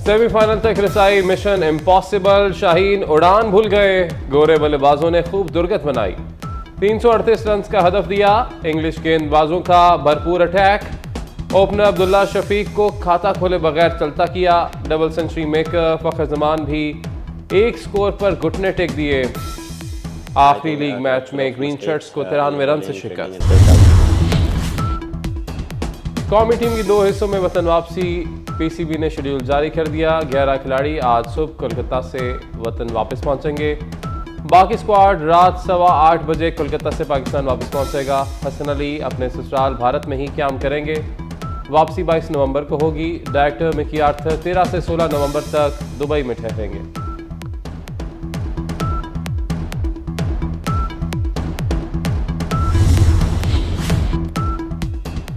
Semifinal तक रसाई mission impossible, Shaheen उड़ान भूल गए। गोरे बल्लेबाजों ने खूब दुर्गत बनाई, 338 रन का हदफ दिया। इंग्लिश गेंदबाजों का भरपूर अटैक, ओपनर अब्दुल्ला शफीक को खाता खोले बगैर चलता किया। डबल सेंचुरी मेकर फखर जमान भी एक स्कोर पर घुटने टेक दिए। आखिरी लीग मैच में ग्रीन शर्ट्स को 93 रन से शिकस्त। कौमी टीम की 2 हिस्सों में वतन वापसी, पीसीबी ने शेड्यूल जारी कर दिया। 11 खिलाड़ी आज सुबह कोलकाता से वतन वापस पहुंचेंगे। बाकी स्क्वाड रात 8:15 बजे कोलकाता से पाकिस्तान वापस पहुंचेगा। हसन अली अपने ससुराल भारत में ही क्याम करेंगे। वापसी 22 नवंबर को होगी। डायरेक्टर मिकी आर्थर 13 से 16 नवंबर तक दुबई में ठहरेंगे।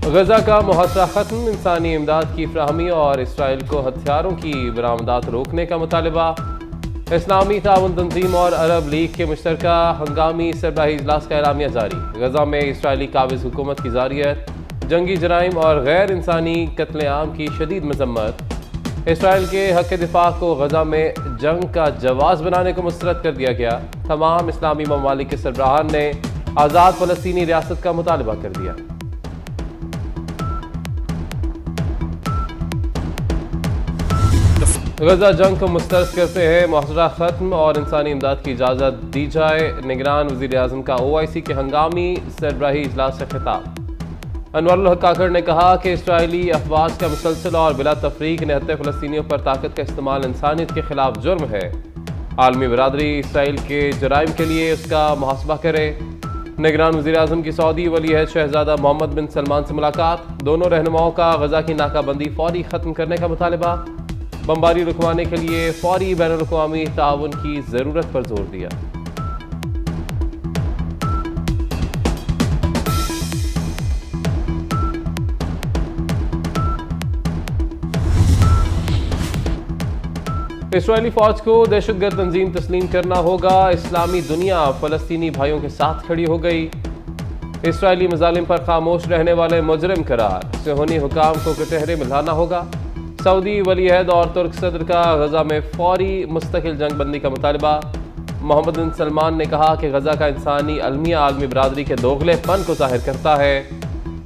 गजा का मुहासरा खत्म, इंसानी इमदाद की फ्राहमी और इसराइल को हथियारों की बरामदात रोकने का मुतालबा। इस्लामी ताउन तंजीम और अरब लीग के मुश्तरका हंगामी सरबराही इजलास का एलामिया जारी। गजा में इसराइली काबिज हुकूमत की जारियत, जंगी जराइम और गैर इंसानी कत्लेआम की शदीद मजम्मत। इसराइल के हक दिफा को गजा में जंग का जवाज बनाने को मुस्तरद कर दिया गया। तमाम इस्लामी ममालिक के सरबराहान ने आज़ाद फ़लस्तीनी रियासत का मुतालबा कर दिया। गजा जंग को मुस्तरद करते हैं, मुहासरा खत्म और इंसानी इमदाद की इजाज़त दी जाए। निगरान वज़ीर आज़म का OIC के हंगामी सरबराही इजलास से खिताब। अनवरुल हक काकड़ ने कहा कि इसराइली अफवाज का मुसलसल और बिला तफरीक निहत्ते फ़लस्तीनियों पर ताकत का इस्तेमाल इंसानियत के खिलाफ जुर्म है। आलमी बरादरी इसराइल के जराइम के लिए उसका मुहासबा करे। निगरान वज़ीर आज़म की सऊदी वली-ए-अहद शहज़ादा मोहम्मद बिन सलमान से मुलाकात। दोनों रहनुमाओं का गजा की नाकाबंदी फौरी ख़त्म करने का मुतालबा। बमबारी रुकवाने के लिए फौरी बैनुल-अक़वामी ताउन की ज़रूरत पर जोर दिया। इसराइली फौज को दहशतगर्द तंजीम तस्लीम करना होगा। इस्लामी दुनिया फ़लस्तीनी भाइयों के साथ खड़ी हो गई। इसराइली मज़ालिम पर खामोश रहने वाले मुजरिम करार, सेहूनी हुकाम को कटहरे में लाना होगा। सऊदी वली-ए-अहद और तुर्क सदर का गजा में फौरी मुस्तकिल जंग बंदी का मुतालबा। मोहम्मद बिन सलमान ने कहा कि गजा का इंसानी अलमिया आलमी बरादरी के दोगलेपन को जाहिर करता है।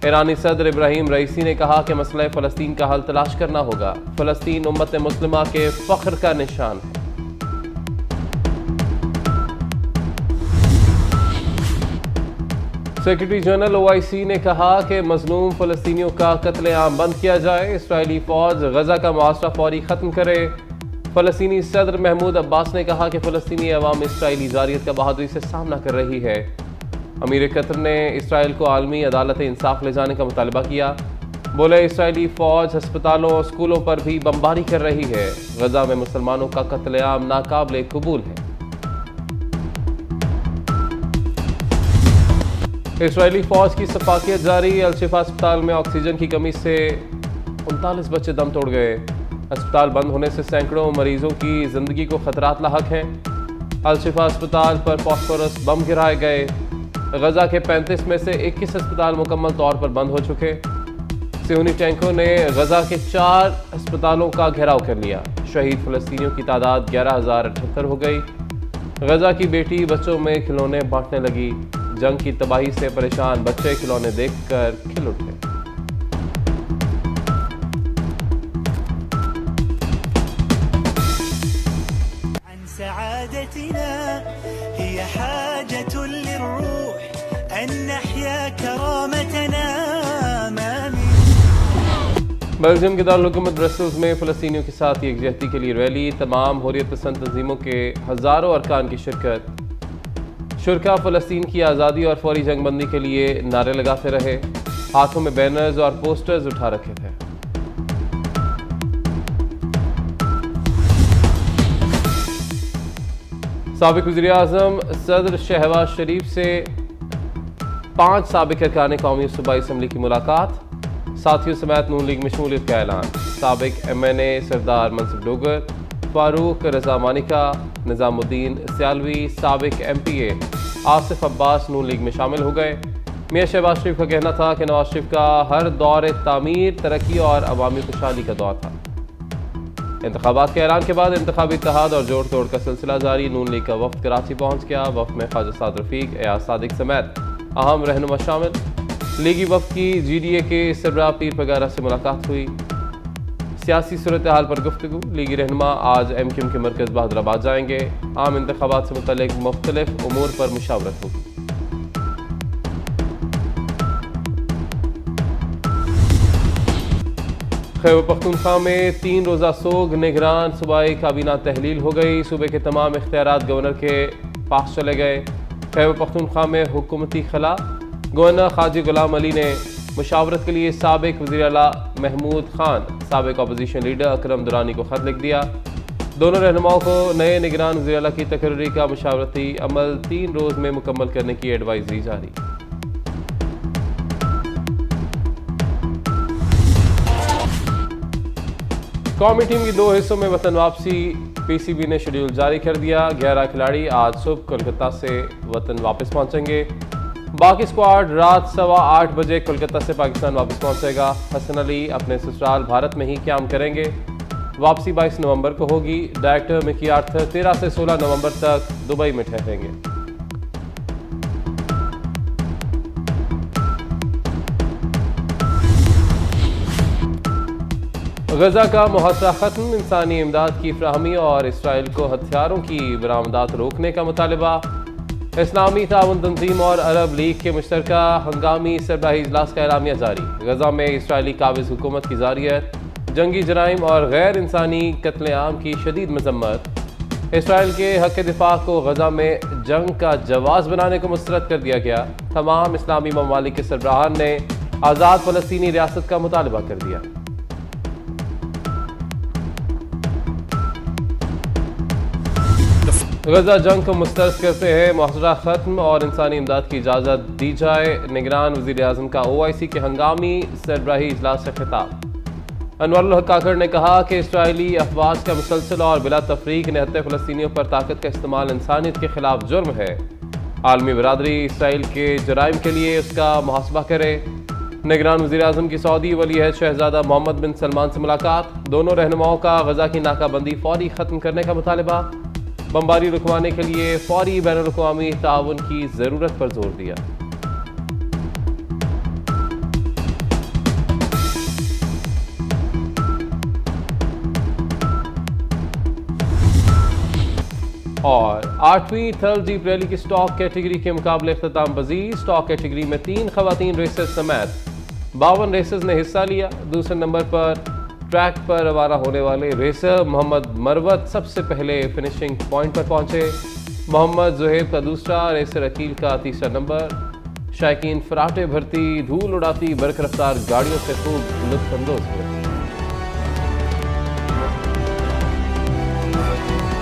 ईरानी सदर इब्राहिम रईसी ने कहा कि मसला फ़लस्तीन का हल तलाश करना होगा। फ़लस्तीन उम्मत मुस्लिमा के फ़ख्र का निशान है। सेक्रेटरी जनरल OIC ने कहा कि मजलूम फ़लस्तीनियों का कत्लेआम बंद किया जाए। इसराइली फ़ौज गजा का मुआसरा फौरी ख़त्म करे। फ़लस्तीनी सदर महमूद अब्बास ने कहा कि फ़लस्तीनी अवाम इसराइली जारियत का बहादुरी से सामना कर रही है। अमीर कतर ने इसराइल को आलमी अदालत इंसाफ ले जाने का मुतालबा किया। बोले इसराइली फ़ौज अस्पतालों और स्कूलों पर भी बमबारी कर रही है। गजा में मुसलमानों का कत्लेआम नाकाबिले कबूल है। इसराइली फ़ौज की सफाकियत जारी। अल-शिफा अस्पताल में ऑक्सीजन की कमी से 39 बच्चे दम तोड़ गए। अस्पताल बंद होने से सैकड़ों मरीजों की ज़िंदगी को खतरात लाहक हैं। अल-शिफा अस्पताल पर फॉस्फोरस बम गिराए गए। गजा के 35 में से 21 अस्पताल मुकम्मल तौर पर बंद हो चुके। सेहूनी टैंकों ने गजा के 4 अस्पतालों का घेराव कर लिया। शहीद फ़लस्तीनियों की तादाद 11,078 हो गई। गजा की बेटी बच्चों में खिलौने बांटने लगी। जंग की तबाही से परेशान बच्चे खिलौने देखकर खिल उठे। बेल्जियम के दारुल-हुकूमत ब्रसेल्स में फ़लस्तीनियों के साथ यकजहती के लिए रैली। तमाम हुर्रियत पसंद तंजीमों के हज़ारों अरकान की शिरकत। शुरका फ़लस्तीन की आज़ादी और फौरी जंग बंदी के लिए नारे लगाते रहे। हाथों में बैनर्स और पोस्टर्स उठा रखे थे। साबिक वज़ीर आज़म सदर शहबाज शरीफ से 5 साबिक अरकान कौमी सूबाई असम्बली की मुलाकात। साथियों समेत नून लीग में शमूलियत का ऐलान। साबिक MNA सरदार मनसुब डोगर, फारूक रजा मानिका, निज़ामुद्दीन सियालवी, साबिक MPA आसिफ अब्बास नून लीग में शामिल हो गए। मियां शहबाज शरीफ का कहना था कि नवाज शरीफ का हर दौर तामीर, तरक्की और अवामी खुशहाली का दौर था। इंतखाबात के ऐलान के बाद इंतखाबी इत्तेहाद और जोड़ तोड़ का सिलसिला जारी। नून लीग का वफ्द कराची पहुंच गया। वफ्द में ख्वाजा साद रफीक, एयाज सादिक समेत अहम रहनुमा शामिल। लीगी वफ्द की GDA के सरबराह पीर पगारा से मुलाकात हुई। सियासी सूरत हाल पर गुफ्तगू। लीगी रहनुमा आज MQM के मरकज़ बहादुराबाद जाएंगे। आम इंतखाबात से मुतल्लिक मुख्तलिफ उमूर पर मुशावरत होगी। खैबर पख्तूनख्वा में 3 रोज़ा सोग निगरान सूबाई काबीना तहलील हो गई। सूबे के तमाम इख्तियारात गवर्नर के पास चले गए। खैबर पख्तूनख्वा में हुकूमती खला। गवर्नर खाजी गुलाम अली ने मुशावरत के लिए साबिक वज़ीर आला महमूद खान, साबिक अपोजिशन लीडर अकरम दुरानी को ख़त लिख दिया। दोनों रहनुमाओं को नए निगरान वज़ीर आला की तकर्री का मुशावरती अमल 3 रोज़ में मुकम्मल करने की एडवाइजरी जारी। कौमी टीम की 2 हिस्सों में वतन वापसी। PCB ने शेड्यूल जारी कर दिया। 11 खिलाड़ी आज सुबह कोलकाता से वतन वापस पहुंचेंगे। बाकी स्क्वाड रात 8:15 बजे कोलकाता से पाकिस्तान वापस पहुंचेगा। हसन अली अपने ससुराल भारत में ही क्याम करेंगे। वापसी 22 नवंबर को होगी। डायरेक्टर मिकी आर्थर 13 से 16 नवंबर तक दुबई में ठहरेंगे। गजा का मुहासरा खत्म। इंसानी इमदाद की फ्राहमी और इसराइल को हथियारों की बरामदात रोकने का मुतालबा। इस्लामी ताउन तंजीम और अरब लीग के मुश्तरका हंगामी सरबराही इजलास का एलामिया जारी। गजा में इसराइली काबिज हुकूमत की जारियत, जंगी जराइम और गैर इंसानी कत्लेआम की शदीद मजम्मत। इसराइल के हक दिफा को गजा में जंग का जवाज बनाने को मुस्तरद कर दिया गया। तमाम इस्लामी ममालिक के सरबराहान ने आज़ाद फ़लस्तीनी रियासत का मुतालबा कर दिया। गजा जंग को मुस्तरद करते हैं मुआहरा ख़त्म और इंसानी इमदाद की इजाज़त दी जाए। निगरान वज़ीर आज़म का OIC के हंगामी सरबराही इजलास से खिताब। अनवरुल हक काकड़ ने कहा कि इसराइली अफवाज का मुसलसल और बिला तफरीक निहत्ते फ़लस्तीनियों पर ताकत का इस्तेमाल इंसानियत के खिलाफ जुर्म है। आलमी बरादरी इसराइल के जराइम के लिए उसका मुहासबा करे। निगरान वज़ीर आज़म की सऊदी वली है शहजादा मोहम्मद बिन सलमान से मुलाकात। दोनों रहनुमाओं का गजा की नाकाबंदी फौरी ख़त्म करने का मुतालबा। बमबारी रुकवाने के लिए फौरी बैनुल-अक़वामी ताउन की ज़रूरत पर जोर दिया। और 8वीं थर्ड जीप रैली की स्टॉक कैटेगरी के मुकाबले इख्तिताम पजीर। स्टॉक कैटेगरी में 3 खवातीन रेसर्स समेत 52 रेसर्स ने हिस्सा लिया। दूसरे नंबर पर ट्रैक पर रवाना होने वाले रेसर मोहम्मद मरवत सबसे पहले फिनिशिंग पॉइंट पर पहुंचे। मोहम्मद जुहैब का दूसरा, रेसर अकील का तीसरा नंबर। शायकीन फराटे भरती धूल उड़ाती बरख रफ्तार गाड़ियों से खूब लुत्फ अंदोज हुए।